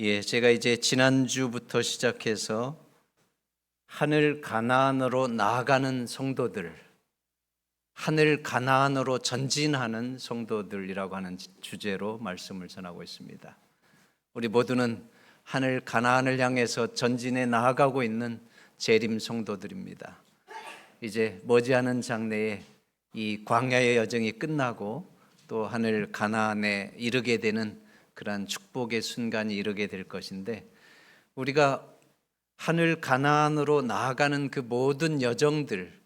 제가 이제 지난주부터 시작해서 하늘 가나안으로 나아가는 성도들, 하늘 가나안으로 전진하는 성도들이라고 하는 주제로 말씀을 전하고 있습니다. 우리 모두는 하늘 가나안을 향해서 전진해 나아가고 있는 재림 성도들입니다. 이제 머지않은 장래에 이 광야의 여정이 끝나고 또 하늘 가나안에 이르게 되는 그러한 축복의 순간이 이르게 될 것인데, 우리가 하늘 가나안으로 나아가는 그 모든 여정들,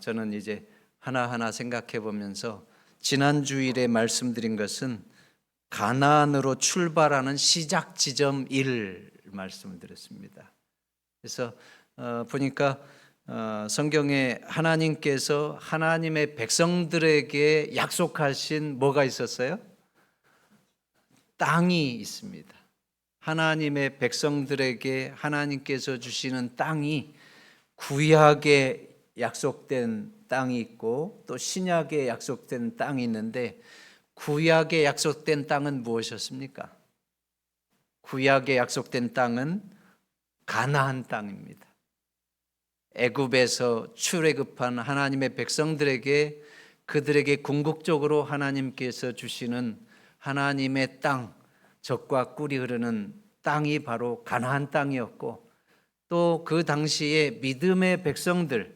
저는 이제 하나하나 생각해 보면서 지난 주일에 말씀드린 것은 가나안으로 출발하는 시작 지점 1 말씀을 드렸습니다. 그래서 보니까 성경에 하나님께서 하나님의 백성들에게 약속하신 뭐가 있었어요? 땅이 있습니다. 하나님의 백성들에게 하나님께서 주시는 땅이 구약에 약속된 땅이 있고 또 신약에 약속된 땅이 있는데, 구약에 약속된 땅은 무엇이었습니까? 구약에 약속된 땅은 가나안 땅입니다. 애굽에서 출애굽한 하나님의 백성들에게 그들에게 궁극적으로 하나님께서 주시는 하나님의 땅, 젖과 꿀이 흐르는 땅이 바로 가나안 땅이었고, 또 그 당시에 믿음의 백성들,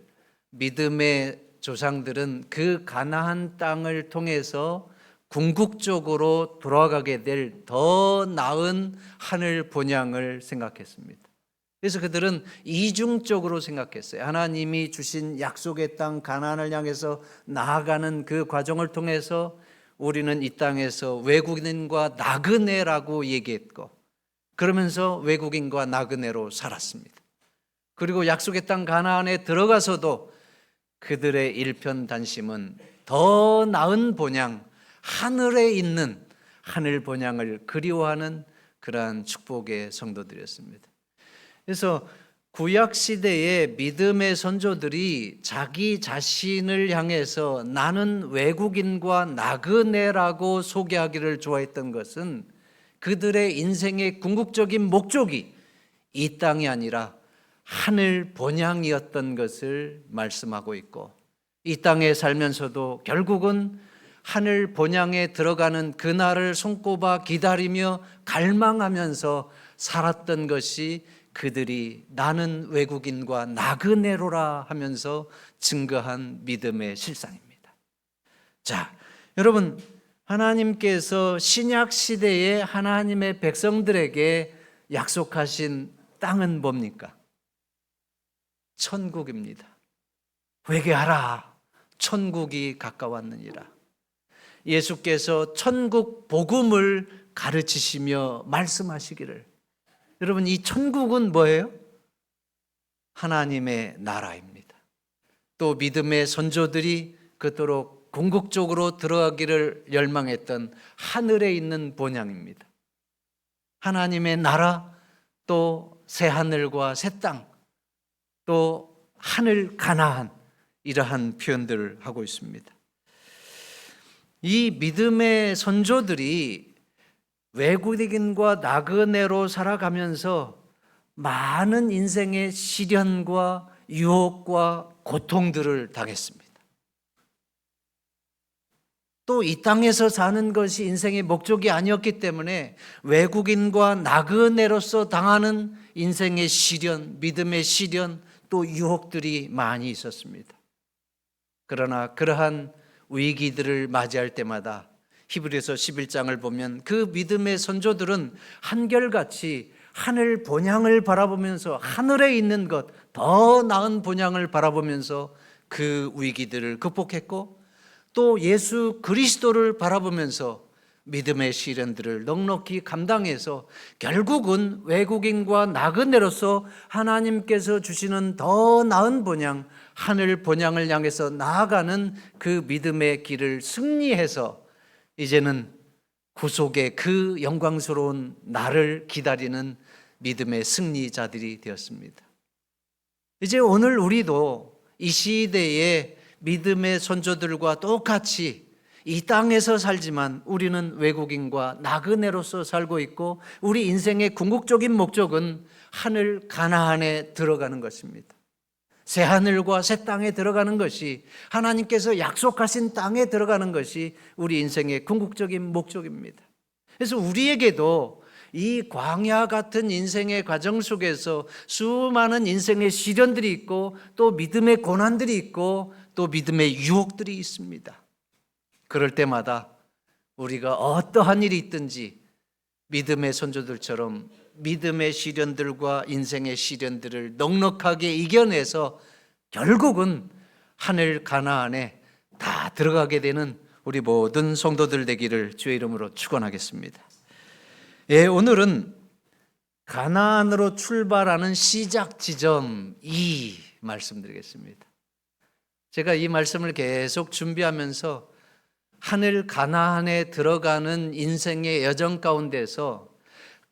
믿음의 조상들은 그 가나안 땅을 통해서 궁극적으로 돌아가게 될 더 나은 하늘 본향을 생각했습니다. 그래서 그들은 이중적으로 생각했어요. 하나님이 주신 약속의 땅 가나안을 향해서 나아가는 그 과정을 통해서 우리는 이 땅에서 외국인과 나그네라고 얘기했고, 그러면서 외국인과 나그네로 살았습니다. 그리고 약속의 땅 가나안에 들어가서도 그들의 일편단심은 더 나은 본향, 하늘에 있는 하늘 본향을 그리워하는 그러한 축복의 성도들이었습니다. 그래서 구약 시대의 믿음의 선조들이 자기 자신을 향해서 나는 외국인과 나그네라고 소개하기를 좋아했던 것은 그들의 인생의 궁극적인 목적이 이 땅이 아니라 하늘 본향이었던 것을 말씀하고 있고, 이 땅에 살면서도 결국은 하늘 본향에 들어가는 그날을 손꼽아 기다리며 갈망하면서 살았던 것이 그들이 나는 외국인과 나그네로라 하면서 증거한 믿음의 실상입니다. 자, 여러분, 하나님께서 신약 시대에 하나님의 백성들에게 약속하신 땅은 뭡니까? 천국입니다. 회개하라, 천국이 가까웠느니라. 예수께서 천국 복음을 가르치시며 말씀하시기를, 여러분, 이 천국은 뭐예요? 하나님의 나라입니다. 또 믿음의 선조들이 그토록 궁극적으로 들어가기를 열망했던 하늘에 있는 본향입니다. 하나님의 나라, 또 새 하늘과 새 땅, 또 하늘 가나안, 이러한 표현들을 하고 있습니다. 이 믿음의 선조들이 외국인과 나그네로 살아가면서 많은 인생의 시련과 유혹과 고통들을 당했습니다. 또 이 땅에서 사는 것이 인생의 목적이 아니었기 때문에 외국인과 나그네로서 당하는 인생의 시련, 믿음의 시련, 또 유혹들이 많이 있었습니다. 그러나 그러한 위기들을 맞이할 때마다 히브리서 11장을 보면 그 믿음의 선조들은 한결같이 하늘 본향을 바라보면서, 하늘에 있는 것, 더 나은 본향을 바라보면서 그 위기들을 극복했고, 또 예수 그리스도를 바라보면서 믿음의 시련들을 넉넉히 감당해서 결국은 외국인과 나그네로서 하나님께서 주시는 더 나은 본향, 하늘 본향을 향해서 나아가는 그 믿음의 길을 승리해서 이제는 구속의 그 영광스러운 날을 기다리는 믿음의 승리자들이 되었습니다. 이제 오늘 우리도 이 시대의 믿음의 선조들과 똑같이 이 땅에서 살지만 우리는 외국인과 나그네로서 살고 있고 우리 인생의 궁극적인 목적은 하늘 가나안에 들어가는 것입니다. 새 하늘과 새 땅에 들어가는 것이, 하나님께서 약속하신 땅에 들어가는 것이 우리 인생의 궁극적인 목적입니다. 그래서 우리에게도 이 광야 같은 인생의 과정 속에서 수많은 인생의 시련들이 있고 또 믿음의 고난들이 있고 또 믿음의 유혹들이 있습니다. 그럴 때마다 우리가 어떠한 일이 있든지 믿음의 선조들처럼 믿음의 시련들과 인생의 시련들을 넉넉하게 이겨내서 결국은 하늘 가나안에 다 들어가게 되는 우리 모든 성도들 되기를 주의 이름으로 축원하겠습니다. 오늘은 가나안으로 출발하는 시작 지점 2 말씀드리겠습니다. 제가 이 말씀을 계속 준비하면서 하늘 가나안에 들어가는 인생의 여정 가운데서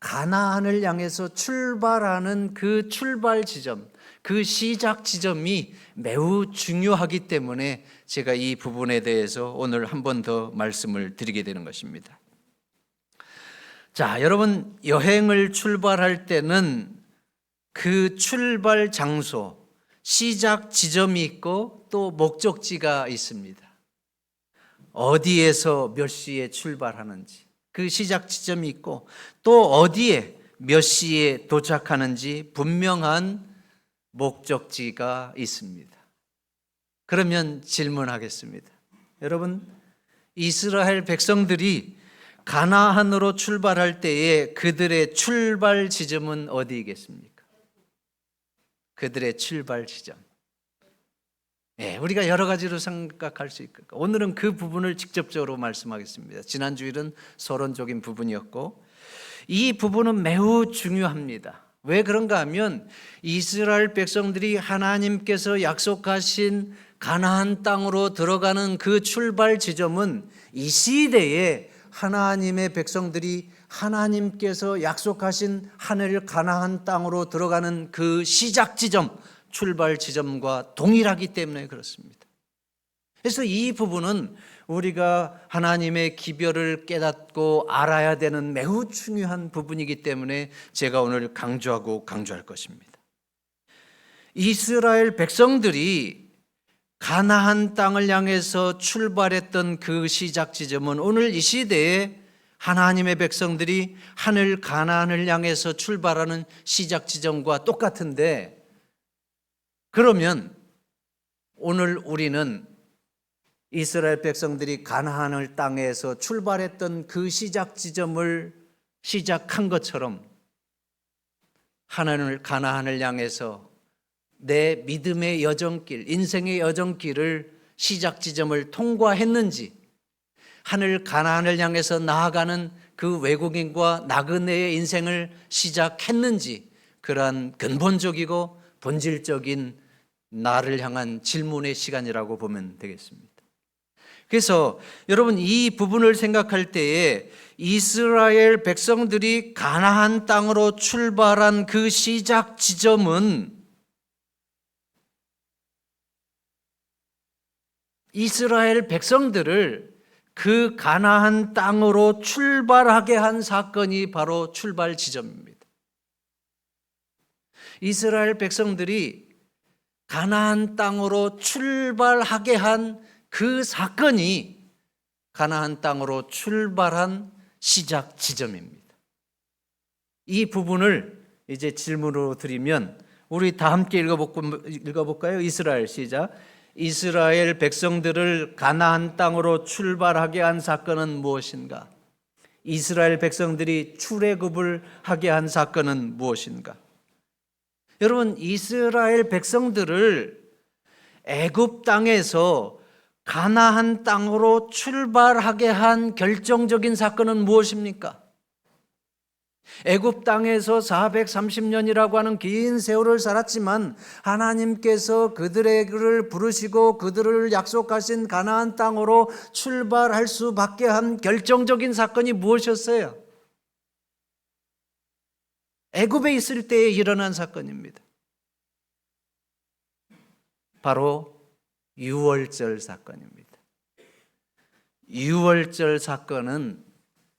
가나안을 향해서 출발하는 그 출발 지점, 그 시작 지점이 매우 중요하기 때문에 제가 이 부분에 대해서 오늘 한 번 더 말씀을 드리게 되는 것입니다. 자, 여러분, 여행을 출발할 때는 그 출발 장소, 시작 지점이 있고 또 목적지가 있습니다. 어디에서 몇 시에 출발하는지 그 시작 지점이 있고 또 어디에 몇 시에 도착하는지 분명한 목적지가 있습니다. 그러면 질문하겠습니다. 여러분, 이스라엘 백성들이 가나안으로 출발할 때에 그들의 출발 지점은 어디이겠습니까? 그들의 출발 지점. 우리가 여러 가지로 생각할 수 있고 오늘은 그 부분을 직접적으로 말씀하겠습니다. 지난 주일은 서론적인 부분이었고 이 부분은 매우 중요합니다. 왜 그런가 하면 이스라엘 백성들이 하나님께서 약속하신 가나안 땅으로 들어가는 그 출발 지점은 이 시대에 하나님의 백성들이 하나님께서 약속하신 하늘 가나안 땅으로 들어가는 그 시작 지점, 출발 지점과 동일하기 때문에 그렇습니다. 그래서 이 부분은 우리가 하나님의 기별을 깨닫고 알아야 되는 매우 중요한 부분이기 때문에 제가 오늘 강조할 것입니다. 이스라엘 백성들이 가나안 땅을 향해서 출발했던 그 시작 지점은 오늘 이 시대에 하나님의 백성들이 하늘 가나안을 향해서 출발하는 시작 지점과 똑같은데, 그러면 오늘 우리는 이스라엘 백성들이 가나안 땅에서 출발했던 그 시작 지점을 시작한 것처럼 하나님을 가나안을 향해서 내 믿음의 여정길, 인생의 여정길을 시작 지점을 통과했는지, 하늘 가나안을 향해서 나아가는 그 외국인과 나그네의 인생을 시작했는지, 그러한 근본적이고 본질적인 나를 향한 질문의 시간이라고 보면 되겠습니다. 그래서 여러분, 이 부분을 생각할 때에 이스라엘 백성들이 가나안 땅으로 출발한 그 시작 지점은 이스라엘 백성들을 그 가나안 땅으로 출발하게 한 사건이 바로 출발 지점입니다. 이스라엘 백성들이 가나안 땅으로 출발하게 한 그 사건이 가나안 땅으로 출발한 시작 지점입니다. 이 부분을 이제 질문으로 드리면 우리 다 함께 읽어볼까요? 이스라엘 시작. 이스라엘 백성들을 가나안 땅으로 출발하게 한 사건은 무엇인가? 이스라엘 백성들이 출애굽을 하게 한 사건은 무엇인가? 여러분, 이스라엘 백성들을 애굽 땅에서 가나안 땅으로 출발하게 한 결정적인 사건은 무엇입니까? 애굽 땅에서 430년이라고 하는 긴 세월을 살았지만 하나님께서 그들을 부르시고 그들을 약속하신 가나안 땅으로 출발할 수밖에 한 결정적인 사건이 무엇이었어요? 애굽에 있을 때에 일어난 사건입니다. 바로 유월절 사건입니다. 유월절 사건은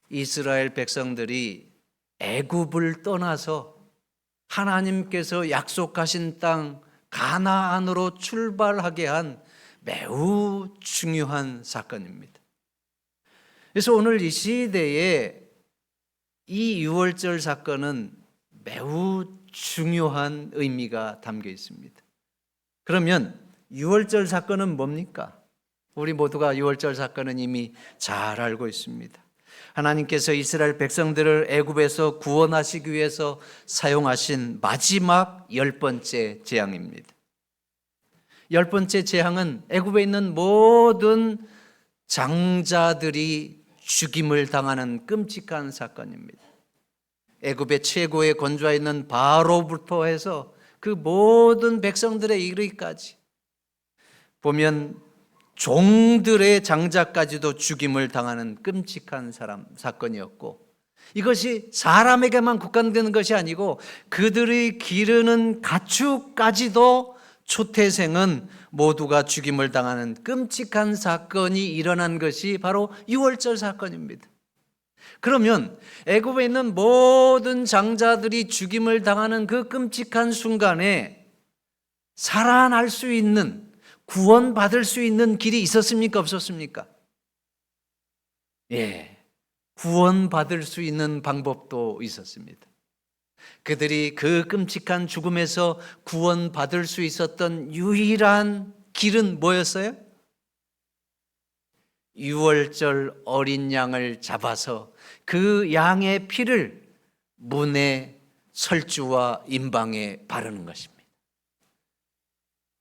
이스라엘 백성들이 애굽을 떠나서 하나님께서 약속하신 땅 가나안으로 출발하게 한 매우 중요한 사건입니다. 그래서 오늘 이 시대에 이 유월절 사건은 매우 중요한 의미가 담겨 있습니다. 그러면 유월절 사건은 뭡니까? 우리 모두가 유월절 사건은 이미 잘 알고 있습니다. 하나님께서 이스라엘 백성들을 애굽에서 구원하시기 위해서 사용하신 마지막 10번째 재앙입니다. 10번째 재앙은 애굽에 있는 모든 장자들이 죽임을 당하는 끔찍한 사건입니다. 애굽의 최고의 권좌에 있는 바로부터 해서 그 모든 백성들에 이르기까지 보면 종들의 장자까지도 죽임을 당하는 끔찍한 사건이었고, 이것이 사람에게만 국한되는 것이 아니고 그들의 기르는 가축까지도 초태생은 모두가 죽임을 당하는 끔찍한 사건이 일어난 것이 바로 유월절 사건입니다. 그러면 애굽에 있는 모든 장자들이 죽임을 당하는 그 끔찍한 순간에 살아날 수 있는, 구원받을 수 있는 길이 있었습니까? 없었습니까? 예, 구원받을 수 있는 방법도 있었습니다. 그들이 그 끔찍한 죽음에서 구원받을 수 있었던 유일한 길은 뭐였어요? 유월절 어린 양을 잡아서 그 양의 피를 문에 설주와 임방에 바르는 것입니다.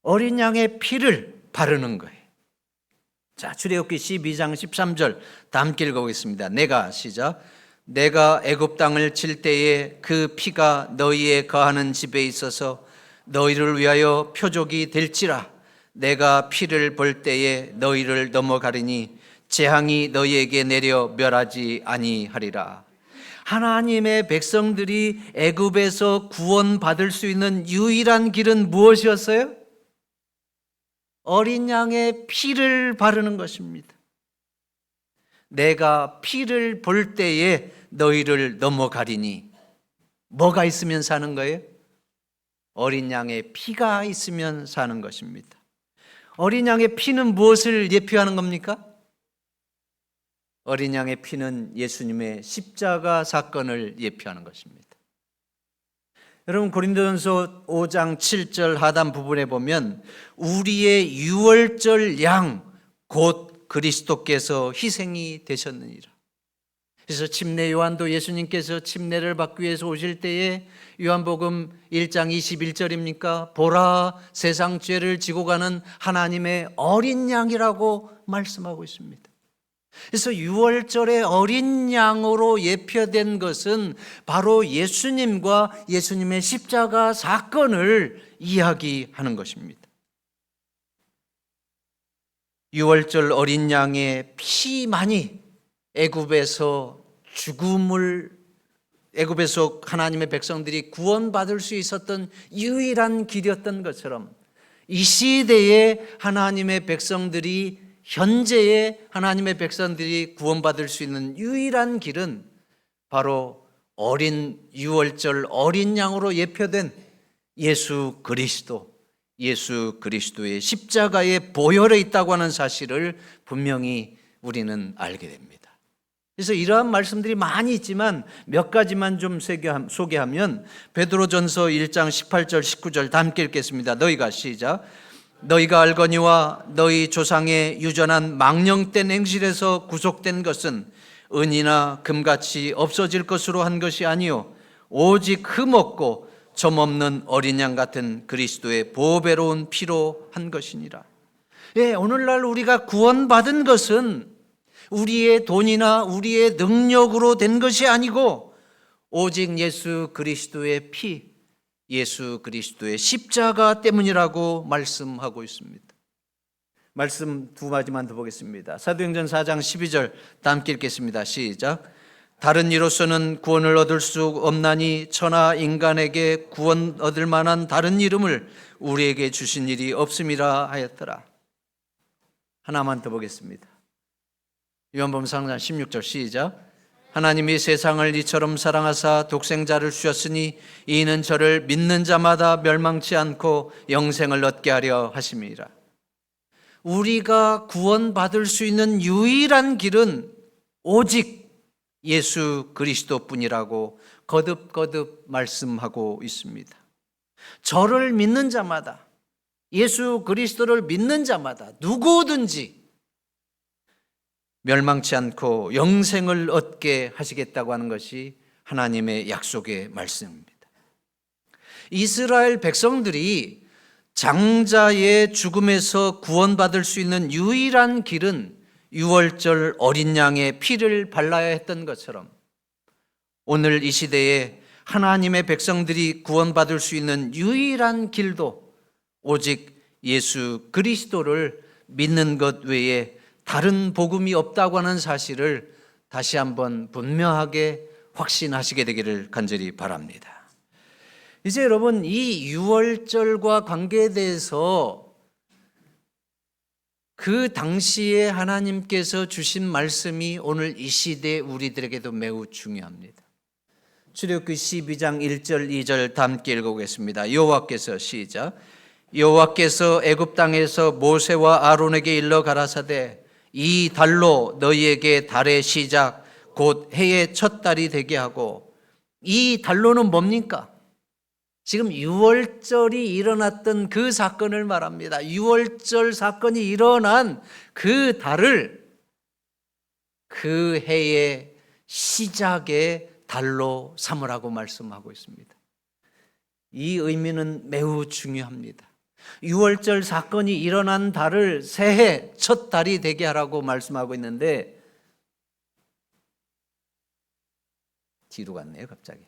어린 양의 피를 바르는 거예요. 자, 출애굽기 12장 13절 다 함께 읽어보겠습니다. 시작. 내가 애굽 땅을 칠 때에 그 피가 너희의 거하는 집에 있어서 너희를 위하여 표적이 될지라. 내가 피를 볼 때에 너희를 넘어가리니 재앙이 너희에게 내려 멸하지 아니하리라. 하나님의 백성들이 애굽에서 구원받을 수 있는 유일한 길은 무엇이었어요? 어린 양의 피를 바르는 것입니다. 내가 피를 볼 때에 너희를 넘어가리니, 뭐가 있으면 사는 거예요? 어린 양의 피가 있으면 사는 것입니다. 어린 양의 피는 무엇을 예표하는 겁니까? 어린 양의 피는 예수님의 십자가 사건을 예표하는 것입니다. 여러분, 고린도전서 5장 7절 하단 부분에 보면 우리의 유월절 양 곧 그리스도께서 희생이 되셨느니라. 그래서 침례 요한도 예수님께서 침례를 받기 위해서 오실 때에 요한복음 1장 21절입니까? 보라, 세상 죄를 지고 가는 하나님의 어린 양이라고 말씀하고 있습니다. 그래서 유월절의 어린 양으로 예표된 것은 바로 예수님과 예수님의 십자가 사건을 이야기하는 것입니다. 유월절 어린 양의 피만이 애굽에서 하나님의 백성들이 구원받을 수 있었던 유일한 길이었던 것처럼, 이 시대에 하나님의 백성들이, 현재의 하나님의 백성들이 구원받을 수 있는 유일한 길은 바로 유월절 어린 양으로 예표된 예수 그리스도의 십자가의 보혈에 있다고 하는 사실을 분명히 우리는 알게 됩니다. 그래서 이러한 말씀들이 많이 있지만 몇 가지만 좀 소개하면, 베드로전서 1장 18절 19절 다 함께 읽겠습니다. 시작. 너희가 알거니와 너희 조상의 유전한 망령된 행실에서 구속된 것은 은이나 금같이 없어질 것으로 한 것이 아니요 오직 흠없고 점없는 어린 양 같은 그리스도의 보배로운 피로 한 것이니라. 예, 오늘날 우리가 구원받은 것은 우리의 돈이나 우리의 능력으로 된 것이 아니고 오직 예수 그리스도의 피, 예수 그리스도의 십자가 때문이라고 말씀하고 있습니다. 말씀 두 가지만 더 보겠습니다. 사도행전 4장 12절 다 함께 읽겠습니다. 시작. 다른 이로서는 구원을 얻을 수 없나니 천하 인간에게 구원 얻을 만한 다른 이름을 우리에게 주신 일이 없음이라 하였더라. 하나만 더 보겠습니다. 요한복음 4장 16절 시작. 하나님이 세상을 이처럼 사랑하사 독생자를 주셨으니 이는 저를 믿는 자마다 멸망치 않고 영생을 얻게 하려 하심이라. 우리가 구원받을 수 있는 유일한 길은 오직 예수 그리스도뿐이라고 거듭거듭 말씀하고 있습니다. 저를 믿는 자마다, 예수 그리스도를 믿는 자마다 누구든지 멸망치 않고 영생을 얻게 하시겠다고 하는 것이 하나님의 약속의 말씀입니다. 이스라엘 백성들이 장자의 죽음에서 구원받을 수 있는 유일한 길은 유월절 어린 양의 피를 발라야 했던 것처럼 오늘 이 시대에 하나님의 백성들이 구원받을 수 있는 유일한 길도 오직 예수 그리스도를 믿는 것 외에 다른 복음이 없다고 하는 사실을 다시 한번 분명하게 확신하시게 되기를 간절히 바랍니다. 이제 여러분, 이 유월절과 관계에 대해서 그 당시에 하나님께서 주신 말씀이 오늘 이 시대 우리들에게도 매우 중요합니다. 출애굽기 12장 1절 2절 다 함께 읽어보겠습니다. 여호와께서 시작. 여호와께서 애굽 땅에서 모세와 아론에게 일러 가라사대 이 달로 너희에게 달의 시작 곧 해의 첫 달이 되게 하고, 이 달로는 뭡니까? 지금 유월절이 일어났던 그 사건을 말합니다. 유월절 사건이 일어난 그 달을 그 해의 시작의 달로 삼으라고 말씀하고 있습니다. 이 의미는 매우 중요합니다. 유월절 사건이 일어난 달을 새해 첫 달이 되게 하라고 말씀하고 있는데, 뒤로 갔네요 갑자기.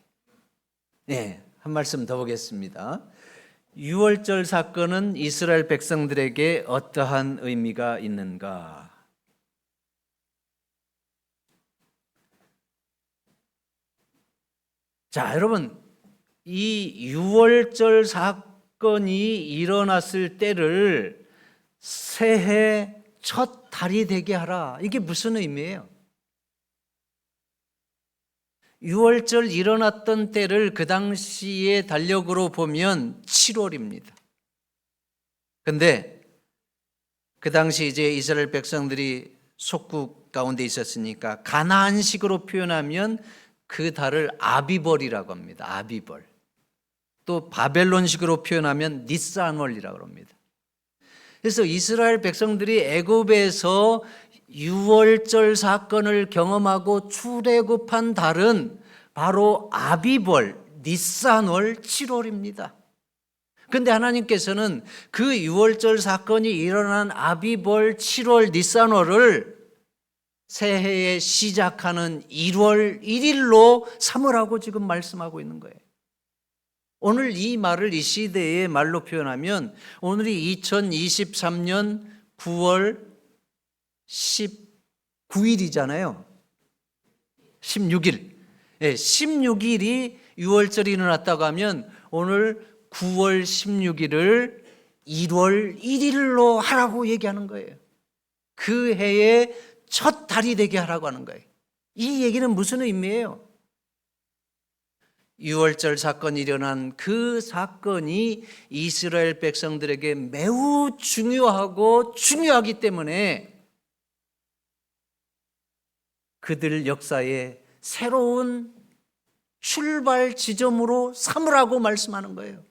네, 한 말씀 더 보겠습니다. 유월절 사건은 이스라엘 백성들에게 어떠한 의미가 있는가? 자, 여러분, 이 유월절 사건이 일어났을 때를 새해 첫 달이 되게 하라. 이게 무슨 의미예요? 유월절 일어났던 때를 그 당시의 달력으로 보면 7월입니다. 근데 그 당시 이제 이스라엘 백성들이 속국 가운데 있었으니까 가나안식으로 표현하면 그 달을 아비벌이라고 합니다. 아비벌. 또 바벨론식으로 표현하면 니산월이라고 합니다. 그래서 이스라엘 백성들이 애굽에서 유월절 사건을 경험하고 출애굽한 달은 바로 아비벌, 니산월 7월입니다. 그런데 하나님께서는 그 유월절 사건이 일어난 아비벌 7월 니산월을 새해에 시작하는 1월 1일로 삼으라고 지금 말씀하고 있는 거예요. 오늘 이 말을 이 시대의 말로 표현하면 오늘이 2023년 9월 19일이잖아요. 16일. 네, 16일이 유월절이 일어났다고 하면 오늘 9월 16일을 1월 1일로 하라고 얘기하는 거예요. 그 해의 첫 달이 되게 하라고 하는 거예요. 이 얘기는 무슨 의미예요? 유월절 사건이 일어난 그 사건이 이스라엘 백성들에게 매우 중요하고 중요하기 때문에 그들 역사의 새로운 출발 지점으로 삼으라고 말씀하는 거예요.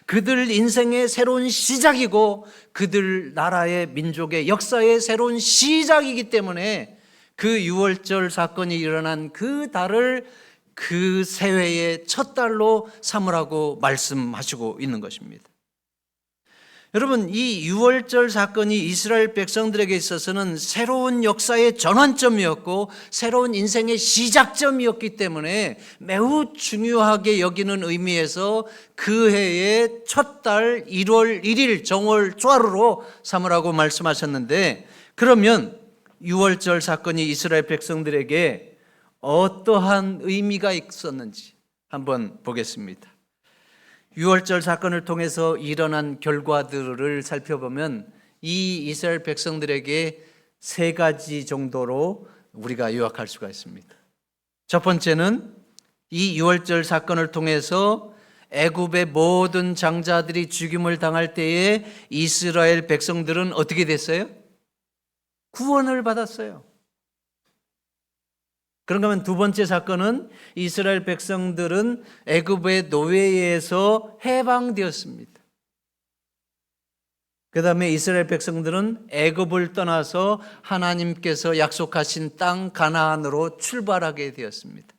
그들 인생의 새로운 시작이고 그들 나라의 민족의 역사의 새로운 시작이기 때문에 그 유월절 사건이 일어난 그 달을 그 새해의 첫 달로 삼으라고 말씀하시고 있는 것입니다. 여러분, 이 유월절 사건이 이스라엘 백성들에게 있어서는 새로운 역사의 전환점이었고 새로운 인생의 시작점이었기 때문에 매우 중요하게 여기는 의미에서 그 해의 첫 달 1월 1일 정월 초하루로 삼으라고 말씀하셨는데, 그러면 유월절 사건이 이스라엘 백성들에게 어떠한 의미가 있었는지 한번 보겠습니다. 유월절 사건을 통해서 일어난 결과들을 살펴보면 이 이스라엘 백성들에게 세 가지 정도로 우리가 요약할 수가 있습니다. 첫 번째는 이 유월절 사건을 통해서 애굽의 모든 장자들이 죽임을 당할 때에 이스라엘 백성들은 어떻게 됐어요? 구원을 받았어요. 그런가 하면 두 번째 사건은 이스라엘 백성들은 애굽의 노예에서 해방되었습니다. 그 다음에 이스라엘 백성들은 애굽을 떠나서 하나님께서 약속하신 땅 가나안으로 출발하게 되었습니다.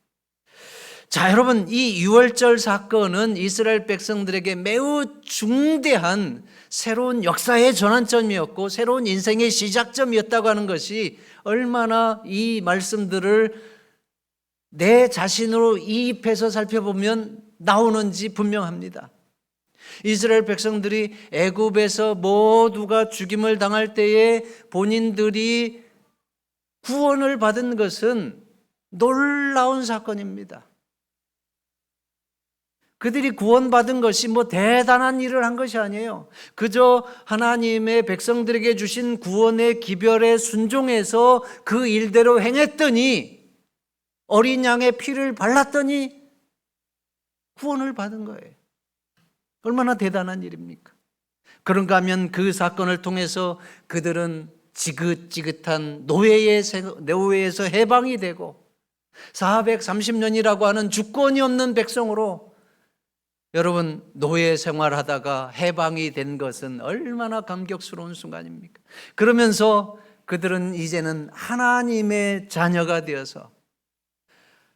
자, 여러분, 이 유월절 사건은 이스라엘 백성들에게 매우 중대한 새로운 역사의 전환점이었고 새로운 인생의 시작점이었다고 하는 것이 얼마나 이 말씀들을 내 자신으로 이입해서 살펴보면 나오는지 분명합니다. 이스라엘 백성들이 애굽에서 모두가 죽임을 당할 때에 본인들이 구원을 받은 것은 놀라운 사건입니다. 그들이 구원받은 것이 뭐 대단한 일을 한 것이 아니에요. 그저 하나님의 백성들에게 주신 구원의 기별에 순종해서 그 일대로 행했더니 어린 양의 피를 발랐더니 구원을 받은 거예요. 얼마나 대단한 일입니까? 그런가 하면 그 사건을 통해서 그들은 지긋지긋한 노예에서 해방이 되고 430년이라고 하는 주권이 없는 백성으로 여러분 노예 생활하다가 해방이 된 것은 얼마나 감격스러운 순간입니까? 그러면서 그들은 이제는 하나님의 자녀가 되어서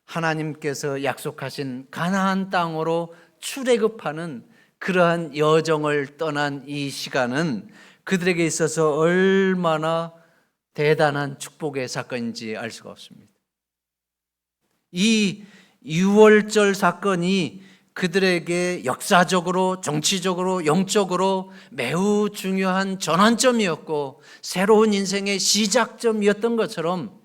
하나님께서 약속하신 가나안 땅으로 출애굽하는 그러한 여정을 떠난 이 시간은 그들에게 있어서 얼마나 대단한 축복의 사건인지 알 수가 없습니다. 이 유월절 사건이 그들에게 역사적으로, 정치적으로, 영적으로 매우 중요한 전환점이었고 새로운 인생의 시작점이었던 것처럼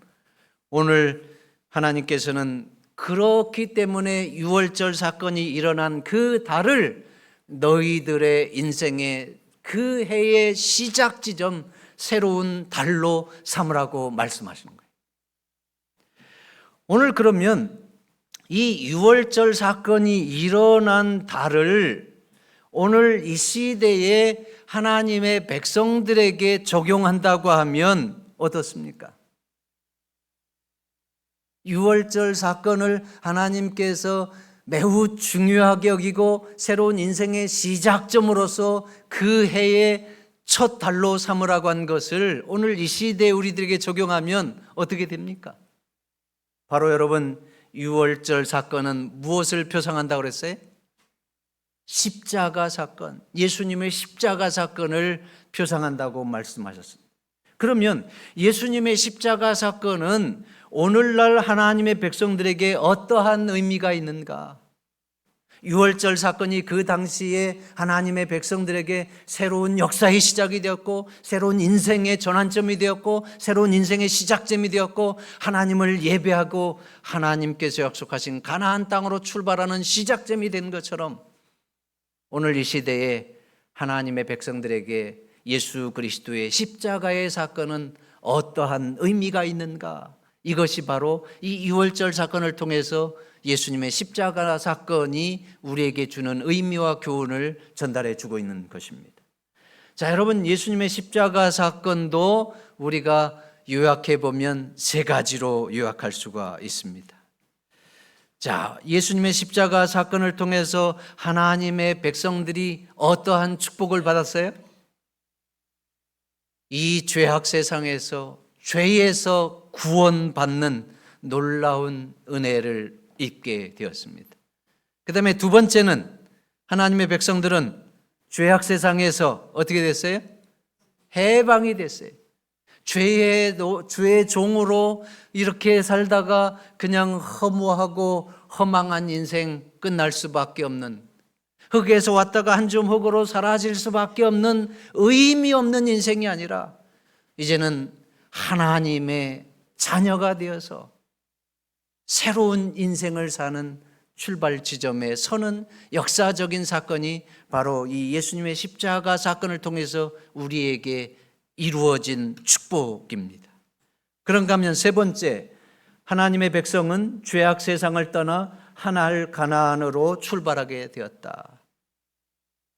오늘 하나님께서는 그렇기 때문에 유월절 사건이 일어난 그 달을 너희들의 인생의 그 해의 시작 지점, 새로운 달로 삼으라고 말씀하시는 거예요. 오늘 그러면 이 유월절 사건이 일어난 달을 오늘 이 시대에 하나님의 백성들에게 적용한다고 하면 어떻습니까? 유월절 사건을 하나님께서 매우 중요하게 여기고 새로운 인생의 시작점으로서 그 해의 첫 달로 삼으라고 한 것을 오늘 이 시대에 우리들에게 적용하면 어떻게 됩니까? 바로 여러분 유월절 사건은 무엇을 표상한다고 그랬어요? 십자가 사건, 예수님의 십자가 사건을 표상한다고 말씀하셨습니다. 그러면 예수님의 십자가 사건은 오늘날 하나님의 백성들에게 어떠한 의미가 있는가? 유월절 사건이 그 당시에 하나님의 백성들에게 새로운 역사의 시작이 되었고 새로운 인생의 전환점이 되었고 새로운 인생의 시작점이 되었고 하나님을 예배하고 하나님께서 약속하신 가나안 땅으로 출발하는 시작점이 된 것처럼 오늘 이 시대에 하나님의 백성들에게 예수 그리스도의 십자가의 사건은 어떠한 의미가 있는가? 이것이 바로 이 유월절 사건을 통해서 예수님의 십자가 사건이 우리에게 주는 의미와 교훈을 전달해 주고 있는 것입니다. 자, 여러분 예수님의 십자가 사건도 우리가 요약해 보면 세 가지로 요약할 수가 있습니다. 자, 예수님의 십자가 사건을 통해서 하나님의 백성들이 어떠한 축복을 받았어요? 이 죄악 세상에서 죄에서 구원받는 놀라운 은혜를 입게 되었습니다. 그 다음에 두 번째는 하나님의 백성들은 죄악 세상에서 어떻게 됐어요? 해방이 됐어요. 죄의 종으로 이렇게 살다가 그냥 허무하고 허망한 인생 끝날 수밖에 없는, 흙에서 왔다가 한 줌 흙으로 사라질 수밖에 없는 의미 없는 인생이 아니라 이제는 하나님의 자녀가 되어서 새로운 인생을 사는 출발 지점에 서는 역사적인 사건이 바로 이 예수님의 십자가 사건을 통해서 우리에게 이루어진 축복입니다. 그런가 하면 세 번째, 하나님의 백성은 죄악 세상을 떠나 하나을 가나안으로 출발하게 되었다.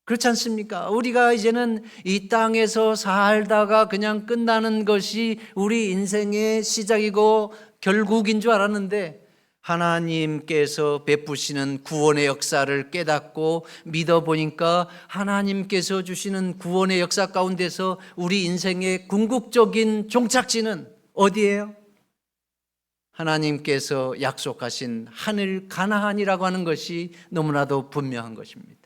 그렇지 않습니까? 우리가 이제는 이 땅에서 살다가 그냥 끝나는 것이 우리 인생의 시작이고 결국인 줄 알았는데, 하나님께서 베푸시는 구원의 역사를 깨닫고 믿어보니까 하나님께서 주시는 구원의 역사 가운데서 우리 인생의 궁극적인 종착지는 어디예요? 하나님께서 약속하신 하늘 가나안이라고 하는 것이 너무나도 분명한 것입니다.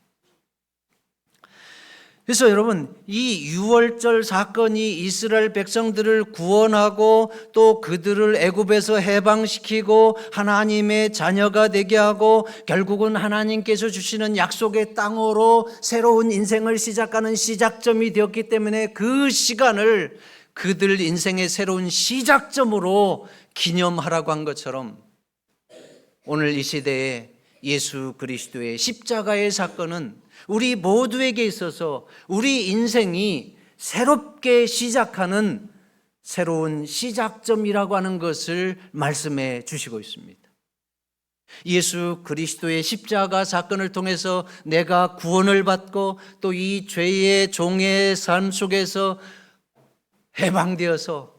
그래서 여러분, 이 유월절 사건이 이스라엘 백성들을 구원하고 또 그들을 애굽에서 해방시키고 하나님의 자녀가 되게 하고 결국은 하나님께서 주시는 약속의 땅으로 새로운 인생을 시작하는 시작점이 되었기 때문에 그 시간을 그들 인생의 새로운 시작점으로 기념하라고 한 것처럼, 오늘 이 시대에 예수 그리스도의 십자가의 사건은 우리 모두에게 있어서 우리 인생이 새롭게 시작하는 새로운 시작점이라고 하는 것을 말씀해 주시고 있습니다. 예수 그리스도의 십자가 사건을 통해서 내가 구원을 받고 또 이 죄의 종의 삶 속에서 해방되어서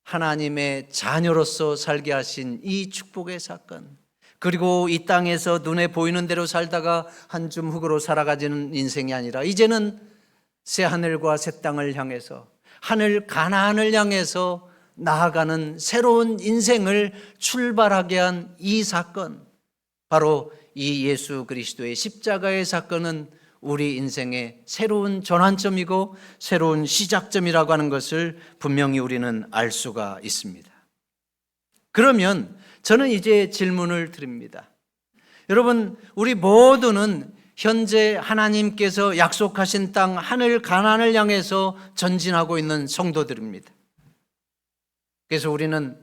하나님의 자녀로서 살게 하신 이 축복의 사건, 그리고 이 땅에서 눈에 보이는 대로 살다가 한 줌 흙으로 살아가지는 인생이 아니라 이제는 새 하늘과 새 땅을 향해서 하늘 가나안을 향해서 나아가는 새로운 인생을 출발하게 한 이 사건, 바로 이 예수 그리스도의 십자가의 사건은 우리 인생의 새로운 전환점이고 새로운 시작점이라고 하는 것을 분명히 우리는 알 수가 있습니다. 그러면 저는 이제 질문을 드립니다. 여러분, 우리 모두는 현재 하나님께서 약속하신 땅 하늘 가나안을 향해서 전진하고 있는 성도들입니다. 그래서 우리는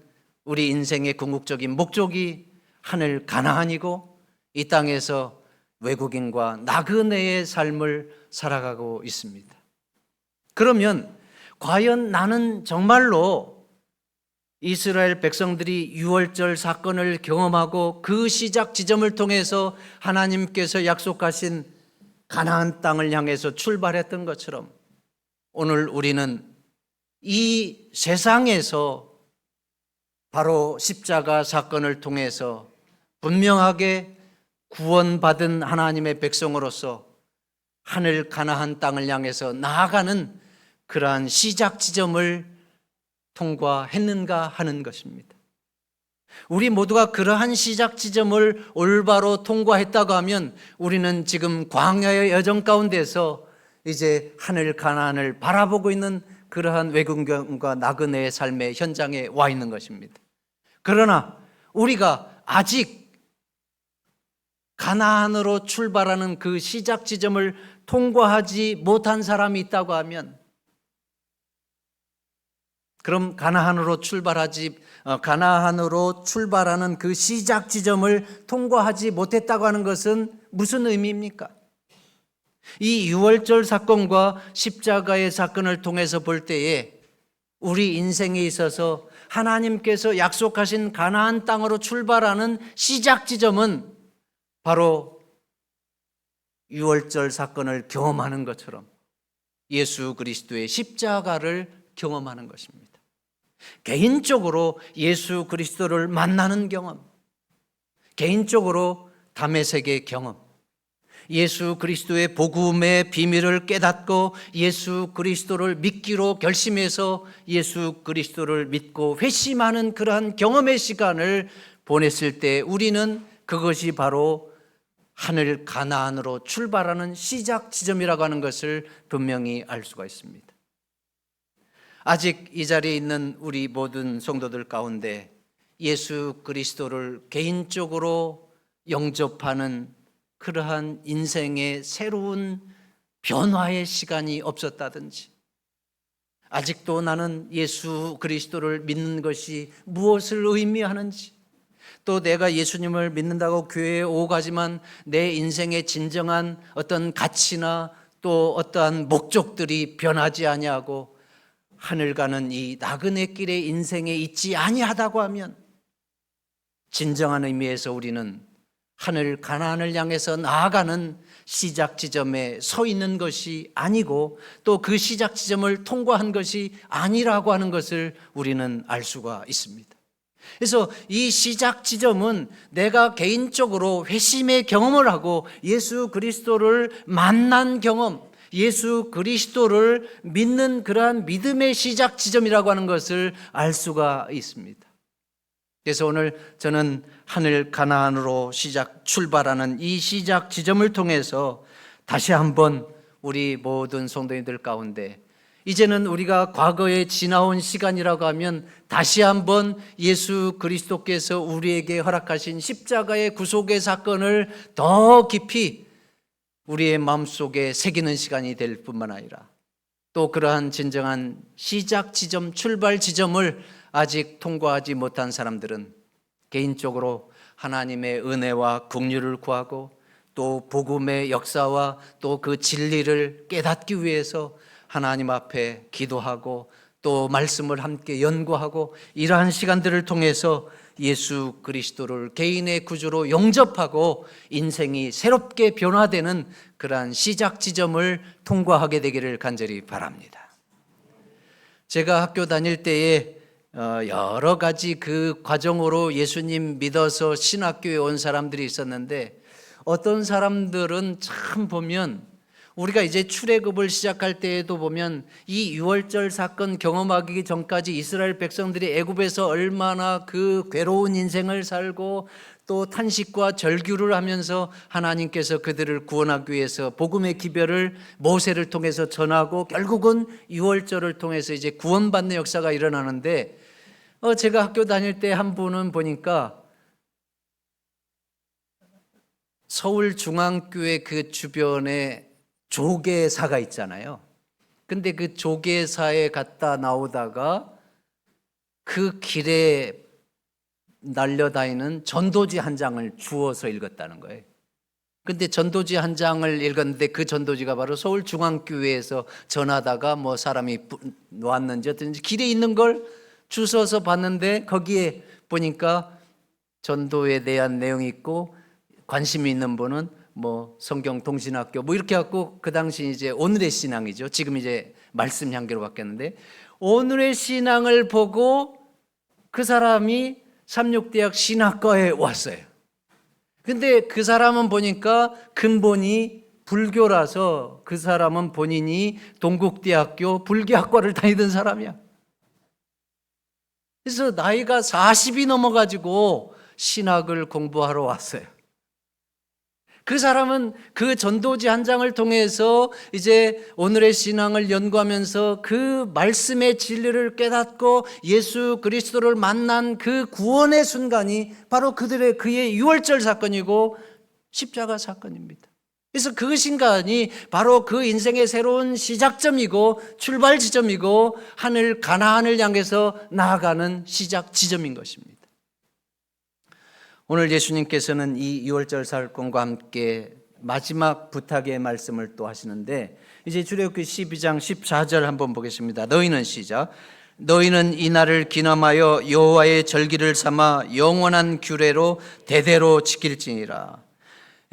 우리 인생의 궁극적인 목적이 하늘 가나안이고 이 땅에서 외국인과 나그네의 삶을 살아가고 있습니다. 그러면 과연 나는 정말로 이스라엘 백성들이 유월절 사건을 경험하고 그 시작 지점을 통해서 하나님께서 약속하신 가나안 땅을 향해서 출발했던 것처럼 오늘 우리는 이 세상에서 바로 십자가 사건을 통해서 분명하게 구원받은 하나님의 백성으로서 하늘 가나안 땅을 향해서 나아가는 그러한 시작 지점을 통과했는가 하는 것입니다. 우리 모두가 그러한 시작 지점을 올바로 통과했다고 하면 우리는 지금 광야의 여정 가운데서 이제 하늘 가나안을 바라보고 있는 그러한 외국인과 나그네의 삶의 현장에 와 있는 것입니다. 그러나 우리가 아직 가나안으로 출발하는 그 시작 지점을 통과하지 못한 사람이 있다고 하면, 그럼 가나안으로 출발하는 그 시작 지점을 통과하지 못했다고 하는 것은 무슨 의미입니까? 이 유월절 사건과 십자가의 사건을 통해서 볼 때에 우리 인생에 있어서 하나님께서 약속하신 가나안 땅으로 출발하는 시작 지점은 바로 유월절 사건을 경험하는 것처럼 예수 그리스도의 십자가를 경험하는 것입니다. 개인적으로 예수 그리스도를 만나는 경험, 개인적으로 다메섹의 경험, 예수 그리스도의 복음의 비밀을 깨닫고 예수 그리스도를 믿기로 결심해서 예수 그리스도를 믿고 회심하는 그러한 경험의 시간을 보냈을 때 우리는 그것이 바로 하늘 가나안으로 출발하는 시작 지점이라고 하는 것을 분명히 알 수가 있습니다. 아직 이 자리에 있는 우리 모든 성도들 가운데 예수 그리스도를 개인적으로 영접하는 그러한 인생의 새로운 변화의 시간이 없었다든지, 아직도 나는 예수 그리스도를 믿는 것이 무엇을 의미하는지, 또 내가 예수님을 믿는다고 교회에 오고 가지만 내 인생의 진정한 어떤 가치나 또 어떠한 목적들이 변하지 아니하고 하늘 가는 이 나그네 길의 인생에 있지 아니하다고 하면 진정한 의미에서 우리는 하늘 가나안을 향해서 나아가는 시작 지점에 서 있는 것이 아니고 또 그 시작 지점을 통과한 것이 아니라고 하는 것을 우리는 알 수가 있습니다. 그래서 이 시작 지점은 내가 개인적으로 회심의 경험을 하고 예수 그리스도를 만난 경험, 예수 그리스도를 믿는 그러한 믿음의 시작 지점이라고 하는 것을 알 수가 있습니다. 그래서 오늘 저는 하늘 가나안으로 출발하는 이 시작 지점을 통해서 다시 한번 우리 모든 성도님들 가운데 이제는 우리가 과거에 지나온 시간이라고 하면 다시 한번 예수 그리스도께서 우리에게 허락하신 십자가의 구속의 사건을 더 깊이 우리의 마음속에 새기는 시간이 될 뿐만 아니라 또 그러한 진정한 시작 지점, 출발 지점을 아직 통과하지 못한 사람들은 개인적으로 하나님의 은혜와 긍휼을 구하고 또 복음의 역사와 또 그 진리를 깨닫기 위해서 하나님 앞에 기도하고 또 말씀을 함께 연구하고 이러한 시간들을 통해서 예수 그리스도를 개인의 구주로 영접하고 인생이 새롭게 변화되는 그러한 시작 지점을 통과하게 되기를 간절히 바랍니다. 제가 학교 다닐 때에 여러 가지 그 과정으로 예수님 믿어서 신학교에 온 사람들이 있었는데 어떤 사람들은 참 보면 우리가 이제 출애굽을 시작할 때에도 보면 이 유월절 사건 경험하기 전까지 이스라엘 백성들이 애굽에서 얼마나 그 괴로운 인생을 살고 또 탄식과 절규를 하면서 하나님께서 그들을 구원하기 위해서 복음의 기별을 모세를 통해서 전하고 결국은 유월절을 통해서 이제 구원받는 역사가 일어나는데 제가 학교 다닐 때 한 분은 보니까 서울중앙교회 그 주변에 조계사가 있잖아요. 근데 그 조계사에 갔다 나오다가 그 길에 날려다니는 전도지 한 장을 주워서 읽었다는 거예요. 근데 전도지 한 장을 읽었는데 그 전도지가 바로 서울중앙교회에서 전하다가 뭐 사람이 왔는지 어떤지 길에 있는 걸 주워서 봤는데 거기에 보니까 전도에 대한 내용이 있고 관심이 있는 분은 뭐 성경 동신학교 뭐 이렇게 갖고 그 당시 이제 오늘의 신앙이죠. 지금 이제 말씀 향기로 바뀌었는데 오늘의 신앙을 보고 그 사람이 삼육대학 신학과에 왔어요. 근데 그 사람은 보니까 근본이 불교라서 그 사람은 본인이 동국대학교 불교학과를 다니던 사람이야. 그래서 나이가 40이 넘어가지고 신학을 공부하러 왔어요. 그 사람은 그 전도지 한 장을 통해서 이제 오늘의 신앙을 연구하면서 그 말씀의 진리를 깨닫고 예수 그리스도를 만난 그 구원의 순간이 바로 그의 유월절 사건이고 십자가 사건입니다. 그래서 그 순간이 바로 그 인생의 새로운 시작점이고 출발 지점이고 하늘 가나안을 향해서 나아가는 시작 지점인 것입니다. 오늘 예수님께서는 이 유월절 사건과 함께 마지막 부탁의 말씀을 또 하시는데 이제 출애굽기 12장 14절 한번 보겠습니다. 너희는 시작. 너희는 이 날을 기념하여 여호와의 절기를 삼아 영원한 규례로 대대로 지킬지니라.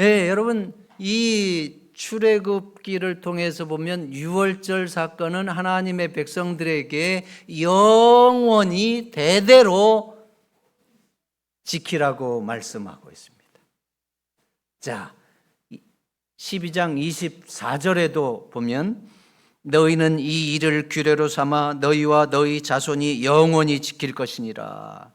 예, 여러분 이 출애굽기를 통해서 보면 유월절 사건은 하나님의 백성들에게 영원히 대대로 지키라고 말씀하고 있습니다. 자, 12장 24절에도 보면 너희는 이 일을 규례로 삼아 너희와 너희 자손이 영원히 지킬 것이니라.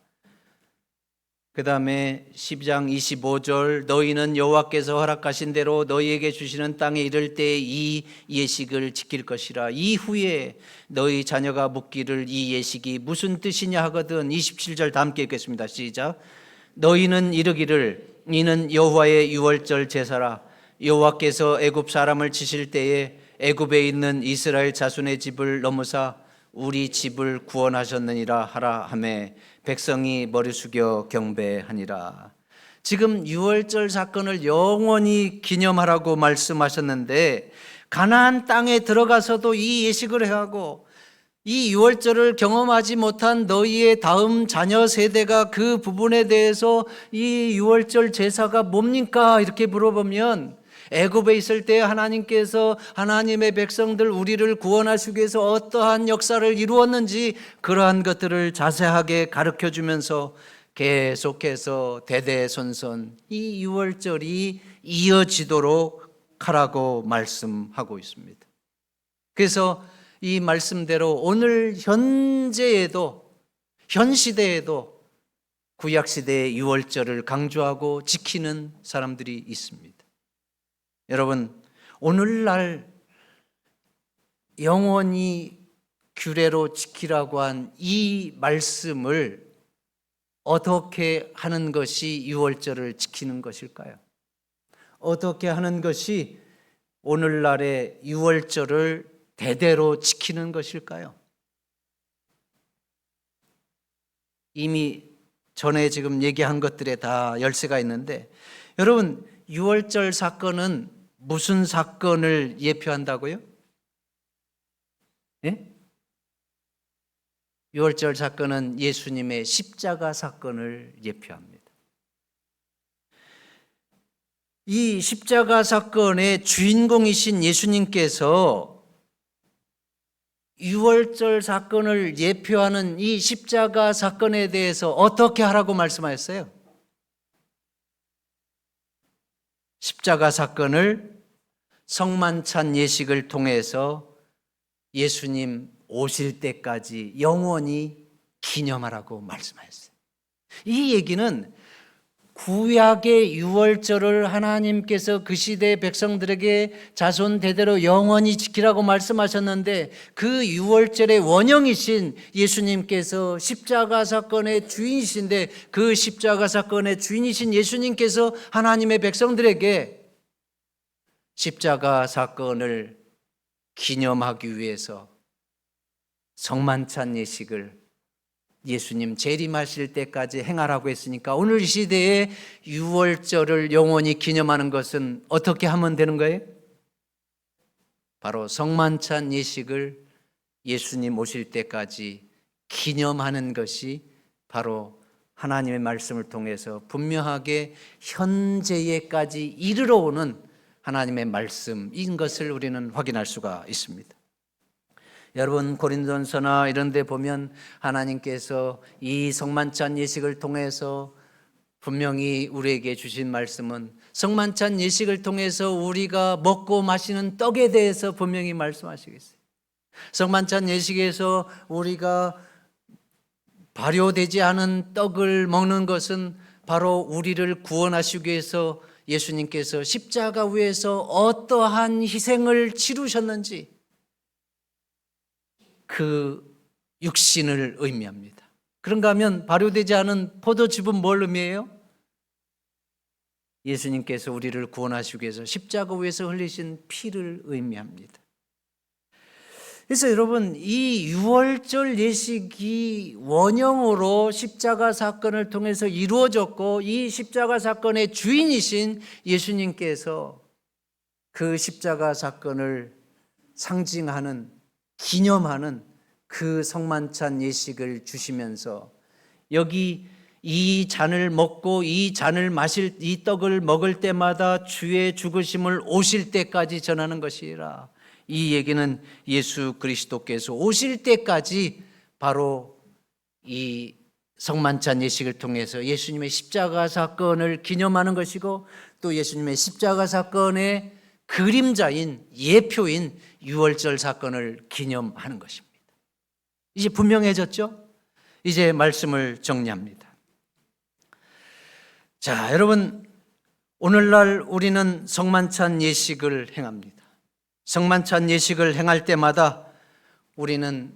그 다음에 12장 25절 너희는 여호와께서 허락하신 대로 너희에게 주시는 땅에 이를 때 이 예식을 지킬 것이라. 이후에 너희 자녀가 묻기를 이 예식이 무슨 뜻이냐 하거든. 27절 다 함께 읽겠습니다. 시작. 너희는 이르기를 이는 여호와의 유월절 제사라. 여호와께서 애굽 사람을 치실 때에 애굽에 있는 이스라엘 자손의 집을 넘으사 우리 집을 구원하셨느니라 하라 하매 백성이 머리 숙여 경배하니라. 지금 유월절 사건을 영원히 기념하라고 말씀하셨는데 가나안 땅에 들어가서도 이 예식을 해하고 이 유월절을 경험하지 못한 너희의 다음 자녀 세대가 그 부분에 대해서 이 유월절 제사가 뭡니까? 이렇게 물어보면 애굽에 있을 때 하나님께서 하나님의 백성들 우리를 구원하시기 위해서 어떠한 역사를 이루었는지 그러한 것들을 자세하게 가르쳐 주면서 계속해서 대대손손 이 유월절이 이어지도록 하라고 말씀하고 있습니다. 그래서 이 말씀대로 오늘 현재에도 현 시대에도 구약 시대의 유월절을 강조하고 지키는 사람들이 있습니다. 여러분, 오늘날 영원히 규례로 지키라고 한 이 말씀을 어떻게 하는 것이 유월절을 지키는 것일까요? 어떻게 하는 것이 오늘날의 유월절을 대대로 지키는 것일까요? 이미 전에 지금 얘기한 것들에 다 열쇠가 있는데, 여러분, 유월절 사건은 무슨 사건을 예표한다고요? 예? 유월절 사건은 예수님의 십자가 사건을 예표합니다. 이 십자가 사건의 주인공이신 예수님께서 유월절 사건을 예표하는 이 십자가 사건에 대해서 어떻게 하라고 말씀하셨어요? 십자가 사건을 성만찬 예식을 통해서 예수님 오실 때까지 영원히 기념하라고 말씀하셨어요. 이 얘기는 구약의 유월절을 하나님께서 그 시대 백성들에게 자손 대대로 영원히 지키라고 말씀하셨는데, 그 유월절의 원형이신 예수님께서 십자가 사건의 주인이신데, 그 십자가 사건의 주인이신 예수님께서 하나님의 백성들에게 십자가 사건을 기념하기 위해서 성만찬 예식을 예수님 재림하실 때까지 행하라고 했으니까, 오늘 이 시대에 유월절을 영원히 기념하는 것은 어떻게 하면 되는 거예요? 바로 성만찬 예식을 예수님 오실 때까지 기념하는 것이 바로 하나님의 말씀을 통해서 분명하게 현재에까지 이르러 오는 하나님의 말씀인 것을 우리는 확인할 수가 있습니다. 여러분, 고린도전서나 이런 데 보면 하나님께서 이 성만찬 예식을 통해서 분명히 우리에게 주신 말씀은 성만찬 예식을 통해서 우리가 먹고 마시는 떡에 대해서 분명히 말씀하시겠어요. 성만찬 예식에서 우리가 발효되지 않은 떡을 먹는 것은 바로 우리를 구원하시기 위해서 예수님께서 십자가 위에서 어떠한 희생을 치르셨는지 그 육신을 의미합니다. 그런가 하면 발효되지 않은 포도즙은 뭘 의미해요? 예수님께서 우리를 구원하시기 위해서 십자가 위에서 흘리신 피를 의미합니다. 그래서 여러분, 이 유월절 예식이 원형으로 십자가 사건을 통해서 이루어졌고, 이 십자가 사건의 주인이신 예수님께서 그 십자가 사건을 상징하는, 기념하는 그 성만찬 예식을 주시면서 여기 이 잔을 먹고 이 잔을 마실, 이 떡을 먹을 때마다 주의 죽으심을 오실 때까지 전하는 것이라. 이 얘기는 예수 그리스도께서 오실 때까지 바로 이 성만찬 예식을 통해서 예수님의 십자가 사건을 기념하는 것이고, 또 예수님의 십자가 사건의 그림자인, 예표인 유월절 사건을 기념하는 것입니다. 이제 분명해졌죠? 이제 말씀을 정리합니다. 자, 여러분, 오늘날 우리는 성만찬 예식을 행합니다. 성만찬 예식을 행할 때마다 우리는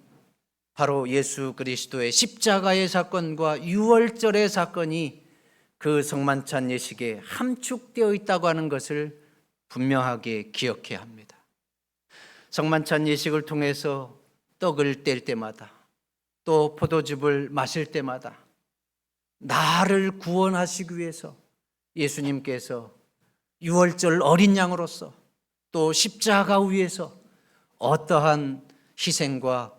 바로 예수 그리스도의 십자가의 사건과 유월절의 사건이 그 성만찬 예식에 함축되어 있다고 하는 것을 분명하게 기억해야 합니다. 성만찬 예식을 통해서 떡을 뗄 때마다, 또 포도즙을 마실 때마다 나를 구원하시기 위해서 예수님께서 유월절 어린 양으로서 또 십자가 위에서 어떠한 희생과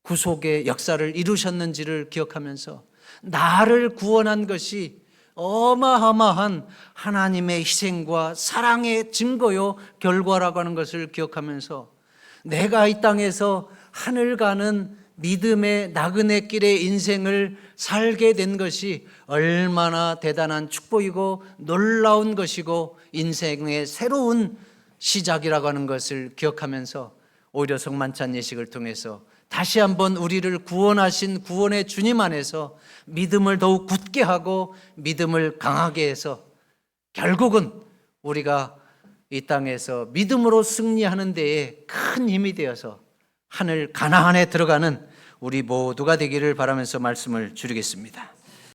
구속의 역사를 이루셨는지를 기억하면서 나를 구원한 것이 어마어마한 하나님의 희생과 사랑의 증거요 결과라고 하는 것을 기억하면서 내가 이 땅에서 하늘 가는 믿음의 나그네 길의 인생을 살게 된 것이 얼마나 대단한 축복이고 놀라운 것이고 인생의 새로운 시작이라고 하는 것을 기억하면서 오히려 성만찬 예식을 통해서 다시 한번 우리를 구원하신 구원의 주님 안에서 믿음을 더욱 굳게 하고 믿음을 강하게 해서 결국은 우리가 이 땅에서 믿음으로 승리하는 데에 큰 힘이 되어서 하늘 가나안에 들어가는 우리 모두가 되기를 바라면서 말씀을 줄이겠습니다.